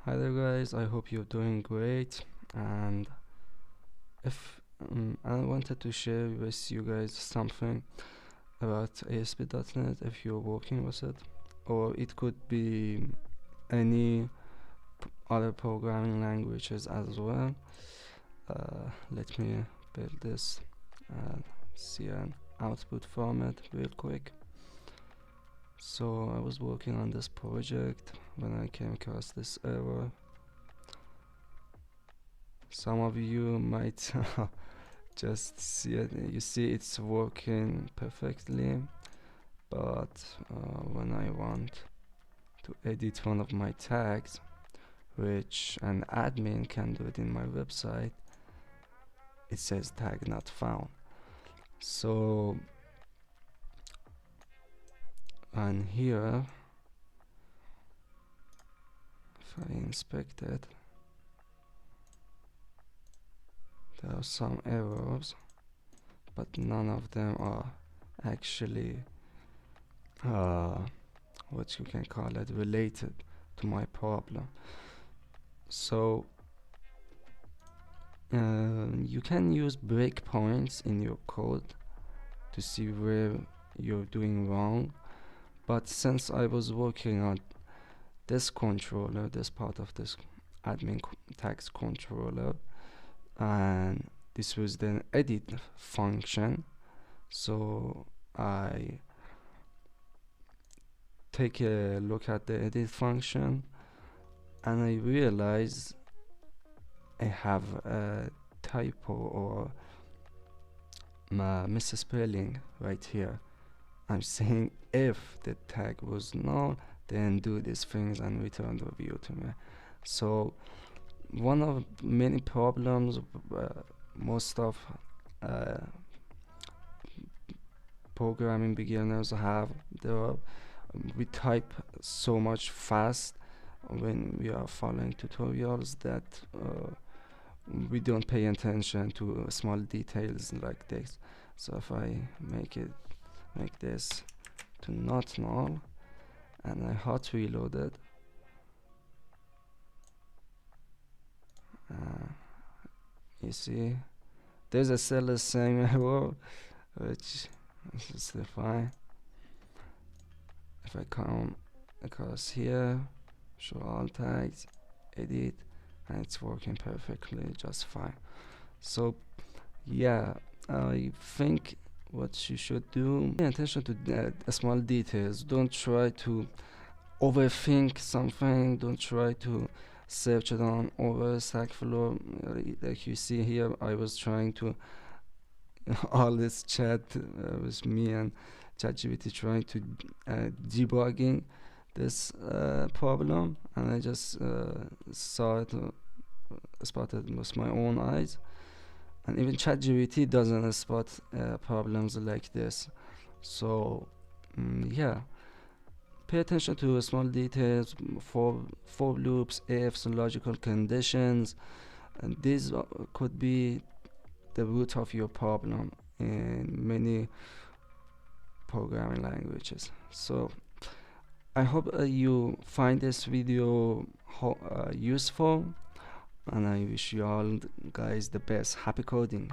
Hi there guys, I hope you're doing great, and if I wanted to share with you guys something about ASP.NET if you're working with it, or it could be any other programming languages as well. Let me build this and see an output from it real quick. So I was working on this project when I came across this error. Some of you might just see it. You see it's working perfectly, but when I want to edit one of my tags, which an admin can do it in my website, it says tag not found. So, and here, if I inspect it, there are some errors, but none of them are actually what you can call it related to my problem. So you can use breakpoints in your code to see where you're doing wrong, but since I was working on this controller, this part of this admin tags controller, and this was the edit function, so I take a look at the edit function and I realize I have a typo or misspelling right here. I'm saying if the tag was null, then do these things and return the view to me. So one of many problems most of programming beginners have, we type so much fast when we are following tutorials that we don't pay attention to small details like this. So if I make this to not null and I hot reload it, you see there's a still the same error, which is still fine. If I come across here, show all tags, edit, and it's working perfectly just fine. So yeah, I think what you should do, pay attention to small details. Don't try to overthink something. Don't try to search it on over StackOverflow. Like you see here, I was trying to all this chat was me and ChatGPT trying to debugging this problem, and I just saw it, spotted with my own eyes. And even ChatGPT doesn't spot problems like this. So yeah, pay attention to small details, for loops, ifs, and logical conditions, and these could be the root of your problem in many programming languages. So I hope you find this video useful, and I wish you all guys the best. Happy coding.